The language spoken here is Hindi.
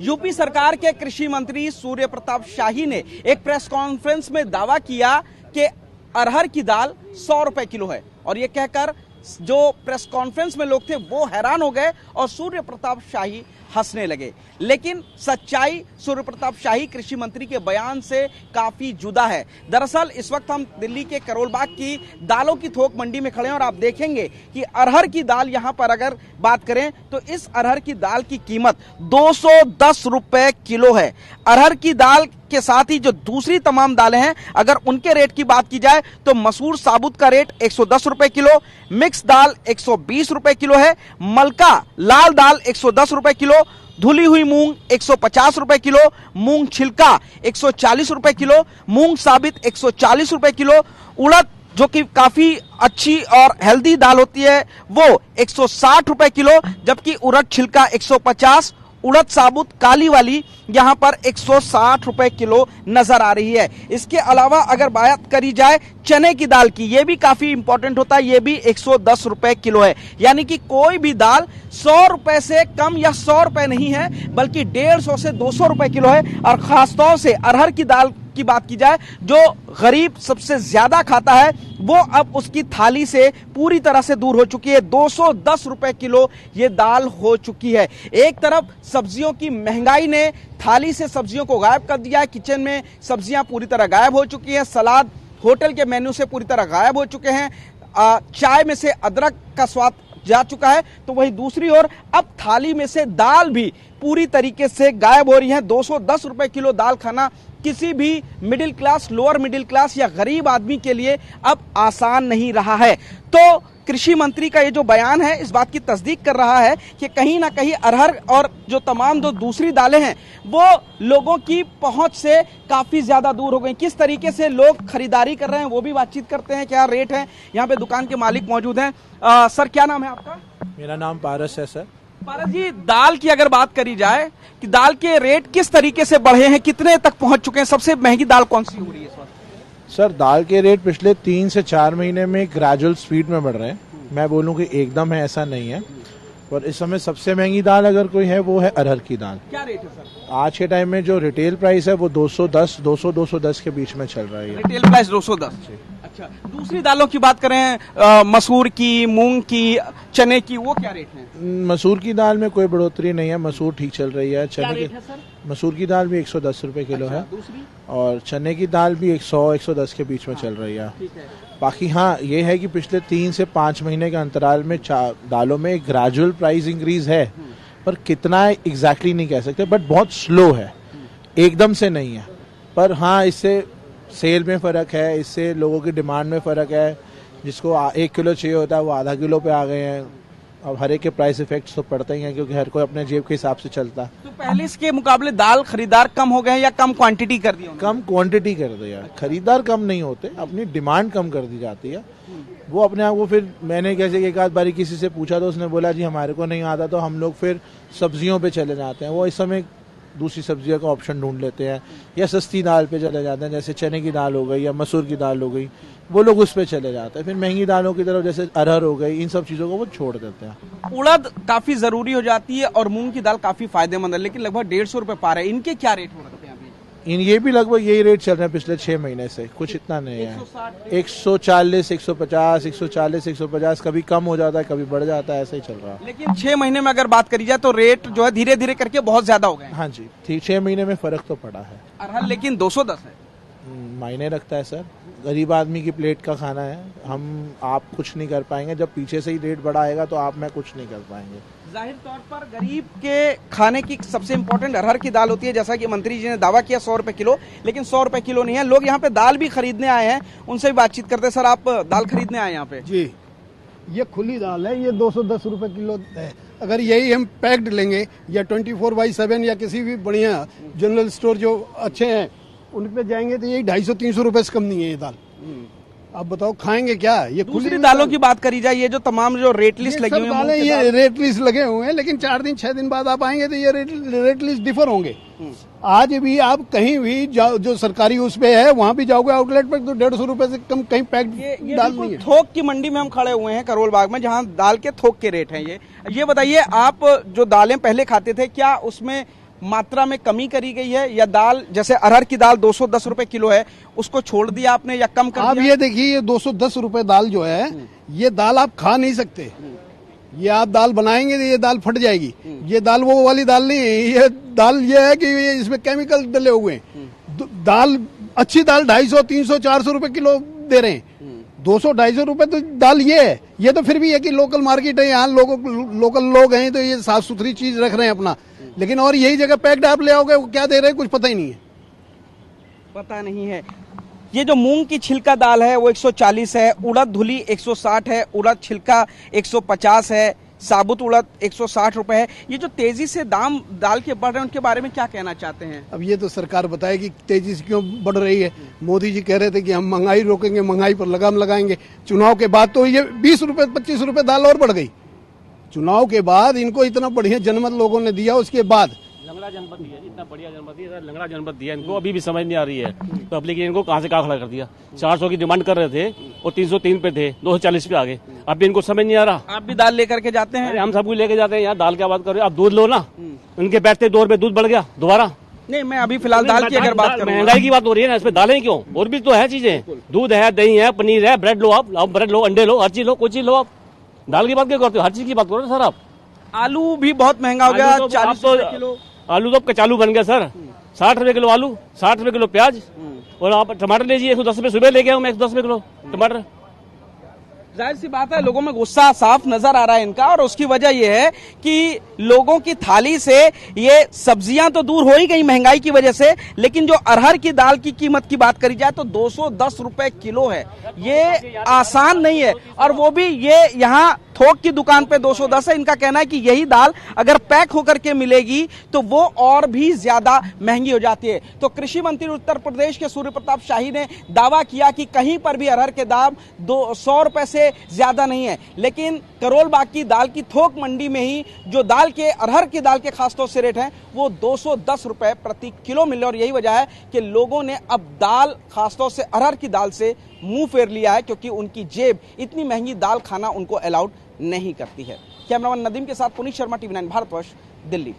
यूपी सरकार के कृषि मंत्री सूर्य प्रताप शाही ने एक प्रेस कॉन्फ्रेंस में दावा किया कि अरहर की दाल 100 रुपए किलो है और ये कहकर जो प्रेस कॉन्फ्रेंस में लोग थे वो हैरान हो गए और सूर्य प्रताप शाही हंसने लगे। लेकिन सच्चाई सूर्य प्रताप शाही कृषि मंत्री के बयान से काफी जुदा है। दरअसल इस वक्त हम दिल्ली के करोल बाग की दालों की थोक मंडी में खड़े हैं और आप देखेंगे कि अरहर की दाल यहां पर अगर बात करें तो इस अरहर की दाल की कीमत 210 रुपए किलो है। अरहर की दाल के साथ ही जो दूसरी तमाम दालें हैं अगर उनके रेट की बात की जाए तो मसूर साबुत का रेट 110 रुपए किलो, मिक्स दाल 120 रुपए किलो है, मलका लाल दाल 110 रुपए किलो, धुली हुई मूंग 150 रुपए किलो, मूंग छिलका 140 रुपए किलो, मूंग साबित 140 रुपए किलो, उड़द जो कि काफी अच्छी और हेल्दी दाल होती है वो 160 रुपए किलो, जबकि उड़द छिलका 150, उड़द साबुत काली वाली यहां पर 160 रुपए किलो नजर आ रही है। इसके अलावा अगर बात करी जाए चने की दाल की, ये भी काफी इंपॉर्टेंट होता है, ये भी 110 रुपए किलो है। यानी कि कोई भी दाल 100 रुपए से कम या 100 रुपए नहीं है बल्कि 150 से 200 रुपए किलो है। और खासतौर से अरहर की दाल की बात की जाए जो गरीब सबसे ज्यादा खाता है वो अब उसकी थाली से पूरी तरह से दूर हो चुकी है। 210 रुपए किलो ये दाल हो चुकी है। एक तरफ सब्जियों की महंगाई ने थाली से सब्जियों को गायब कर दिया है, किचन में सब्जियां पूरी तरह गायब हो चुकी हैं, सलाद होटल के मेन्यू से पूरी तरह गायब हो चुके हैं, चाय में से अदरक का स्वाद जा चुका है, तो वहीं दूसरी ओर अब थाली में से दाल भी पूरी तरीके से गायब हो रही है। 210 रुपए किलो दाल खाना किसी भी middle class, lower middle class या गरीब आदमी के लिए अब आसान नहीं रहा है। तो कृषि मंत्री का ये जो बयान है इस बात की तस्दीक कर रहा है कि कहीं ना कहीं अरहर और जो तमाम जो दूसरी दालें हैं वो लोगों की पहुंच से काफी ज्यादा दूर हो गई। किस तरीके से लोग खरीदारी कर रहे हैं वो भी बातचीत करते हैं, क्या रेट है। यहाँ पे दुकान के मालिक मौजूद हैं। सर क्या नाम है आपका? मेरा नाम पारस है सर। पारस जी, दाल की अगर बात करी जाए कि दाल के रेट किस तरीके से बढ़े हैं, कितने तक पहुंच चुके हैं, सबसे महंगी दाल कौन सी हो रही है इस वक्त? सर दाल के रेट पिछले 3 से 4 महीने में ग्रेजुअल स्पीड में बढ़ रहे हैं। मैं बोलूं कि एकदम है ऐसा नहीं है, पर इस समय सबसे महंगी दाल अगर कोई है वो है अरहर की दाल। क्या रेट है सर? आज के टाइम में जो रिटेल प्राइस है वो 210 के बीच में चल रहा है। Retail price 210। अच्छा, दूसरी दालों की बात करें, मसूर की, मूंग की, चने की, वो क्या रेट है? मसूर की दाल में कोई बढ़ोतरी नहीं है, मसूर ठीक चल रही है। क्या रेट है सर? मसूर की दाल भी 110 रुपए किलो है। दूसरी? और चने की दाल भी 100-110 के बीच में चल रही है। बाकी हाँ ये है कि पिछले 3 से 5 महीने के अंतराल में दालों में ग्रेजुअल प्राइस इंक्रीज है, पर कितना है एग्जैक्टली नहीं कह सकते, बट बहुत स्लो है, एकदम से नहीं है। पर हाँ इससे सेल में फ़र्क है, इससे लोगों की डिमांड में फ़र्क है। जिसको 1 किलो चाहिए होता है वो आधा किलो पे आ गए हैं। अब हर एक के प्राइस इफेक्ट्स तो पड़ते ही हैं क्योंकि हर कोई अपने जेब के हिसाब से चलता है। तो पहले इसके मुकाबले दाल खरीदार कम हो गए हैं या कम क्वांटिटी कर दी? कम क्वांटिटी कर दिया। खरीदार कम नहीं होते, अपनी डिमांड कम कर दी जाती है। वो अपने आप को फिर मैंने कैसे एक आध बारी किसी से पूछा तो उसने बोला जी हमारे को नहीं आता, तो हम लोग फिर सब्जियों पे चले जाते हैं। वो इस समय दूसरी सब्जियों का ऑप्शन ढूंढ लेते हैं या सस्ती दाल पे चले जाते हैं, जैसे चने की दाल हो गई या मसूर की दाल हो गई, वो लोग उस पे चले जाते हैं। फिर महंगी दालों की तरफ जैसे अरहर हो गई, इन सब चीजों को वो छोड़ देते हैं। उड़द काफी जरूरी हो जाती है और मूंग की दाल काफी फायदेमंद है, लेकिन लगभग 150 रुपए पा रहे हैं। इनके क्या रेट हो रखे हैं अभी? ये भी लगभग यही रेट चल रहे हैं पिछले 6 महीने से, कुछ इतना नहीं है। 140, 150, 140, 150, कभी कम हो जाता है कभी बढ़ जाता है, ऐसा ही चल रहा है। लेकिन 6 महीने में अगर बात करी जाए तो रेट जो है धीरे धीरे करके बहुत ज्यादा हो गए। हाँ जी ठीक, 6 महीने में फर्क तो पड़ा है। अरहर लेकिन 210 है। मायने रखता है सर, गरीब आदमी की प्लेट का खाना है। आप कुछ नहीं कर पाएंगे, जब पीछे से ही रेट बढ़ा आएगा तो आप मैं कुछ नहीं कर पाएंगे। जाहिर तौर पर गरीब के खाने की सबसे इम्पोर्टेंट अरहर की दाल होती है, जैसा कि मंत्री जी ने दावा किया 100 रुपए किलो, लेकिन 100 रुपए किलो नहीं है। लोग यहाँ पे दाल भी खरीदने आए हैं, उनसे भी बातचीत करते हैं। सर आप दाल खरीदने आए यहाँ पे? जी, ये खुली दाल है, ये 210 रुपए किलो है। अगर यही हम पैक्ड लेंगे या 24/7 या किसी भी बढ़िया जनरल स्टोर जो अच्छे हैं उन पे जाएंगे तो यही 250-300 रुपए से कम नहीं है ये दाल। आप बताओ खाएंगे क्या? ये दूसरी दालों की बात करी जाए, ये जो तमाम जो रेट लिस्ट लगी हुई है, ये रेट लिस्ट लगे हुए हैं, लेकिन 4 दिन 6 दिन बाद आप आएंगे तो ये रेट लिस्ट डिफर होंगे। आज भी आप कहीं भी जो सरकारी उस पे है वहाँ भी जाओगे आउटलेट पर तो 150 रुपए से कम कहीं पैक दाल नहीं है। थोक की मंडी में हम खड़े हुए हैं करोल बाग में, जहाँ दाल के थोक के रेट हैं। ये बताइए, आप जो दालें पहले खाते थे क्या उसमें मात्रा में कमी करी गई है, या दाल जैसे अरहर की दाल 210 रुपए किलो है उसको छोड़ दिया आपने या कम कर आप दिया? ये देखिए, ये 210 रुपए दाल जो है, ये दाल आप खा नहीं सकते। ये आप दाल बनाएंगे तो ये दाल फट जाएगी। ये दाल वो वाली दाल नहीं है, ये दाल ये है कि ये इसमें केमिकल डले हुए हैं। दाल अच्छी दाल 250, 300, 400 रुपए किलो दे रहे हैं। 200, 250 रुपए तो दाल ये है। ये तो फिर भी है कि लोकल मार्केट है, यहाँ लोकल लोग हैं तो ये साफ सुथरी चीज रख रहे हैं अपना। लेकिन और यही जगह पैक्ड आप ले आओगे, वो क्या दे रहे हैं कुछ पता ही नहीं है। पता नहीं है। ये जो मूंग की छिलका दाल है वो 140 है, उड़द धुली 160 है, उड़द छिलका 150 है, साबुत उड़द 160 रुपए है। ये जो तेजी से दाम दाल के बढ़ रहे हैं उनके बारे में क्या कहना चाहते हैं? अब ये तो सरकार बताएगी तेजी से क्यों बढ़ रही है। मोदी जी कह रहे थे कि हम महंगाई रोकेंगे, महंगाई पर लगाम लगाएंगे। चुनाव के बाद तो ये 20 रुपए 25 रुपए दाल और बढ़ गई। चुनाव के बाद इनको इतना बढ़िया जनमत लोगों ने दिया, उसके बाद लंगड़ा जनपद दिया, इतना बढ़िया जनपद दिया, लंगड़ा जनपद दिया इनको, अभी भी समझ नहीं आ रही है पब्लिक ने इनको कहां से कहां खड़ा कर दिया। 400 की डिमांड कर रहे थे और 303 पे थे, 240 पे आ गए। अभी इनको समझ नहीं आ रहा। आप भी दाल लेकर के जाते हैं? अरे हम सब कुछ लेके जाते हैं, यहाँ दाल क्या बात कर रहे हो आप? दूध लो ना, उनके बैठते 2 रुपए दूध बढ़ गया दोबारा। नहीं, मैं अभी फिलहाल दाल की अगर बात करूं, महंगाई की बात हो रही है ना, इसमें दालें क्यों? और भी तो है चीजें, दूध है, दही है, पनीर है, ब्रेड लो, आप ब्रेड लो, अंडे लो, हर चीज लो, कोई चीज लो। आप दाल की बात क्यों करते हो? हर चीज की बात करो सर। आप आलू भी बहुत महंगा हो गया, 40 रुपए किलो। आलू तो कचालू बन गया सर। 60 रुपए किलो आलू, 60 रुपए किलो प्याज। और आप टमाटर लीजिए, 110 रुपए सुबह लेके आऊँ मैं, 110 रुपए किलो टमाटर। जाहिर सी बात है, लोगों में गुस्सा साफ नजर आ रहा है इनका, और उसकी वजह यह है कि लोगों की थाली से ये सब्जियां तो दूर हो ही गई महंगाई की वजह से, लेकिन जो अरहर की दाल की कीमत की बात करी जाए तो 210 रुपए किलो है। ये आसान नहीं है, और वो भी ये यहाँ थोक की दुकान पे 210 है। इनका कहना है कि यही दाल अगर पैक होकर के मिलेगी तो वो और भी ज्यादा महंगी हो जाती है। तो कृषि मंत्री उत्तर प्रदेश के सूर्य प्रताप शाही ने दावा किया कि कहीं पर भी अरहर के दाम 100 रुपए से ज्यादा नहीं है, लेकिन करोल बाग की दाल की थोक मंडी में ही जो दाल के अरहर की दाल के खासतौर से रेट हैं वो 210 रुपए प्रति किलो मिल रहे हैं। और यही वजह है कि लोगों ने अब दाल, खासतौर से अरहर की दाल से मुंह फेर लिया है, क्योंकि उनकी जेब इतनी महंगी दाल खाना उनको अलाउड नहीं करती है। कैमरामैन नदीम के साथ पुनीत शर्मा, TV9 भारतवर्ष, दिल्ली।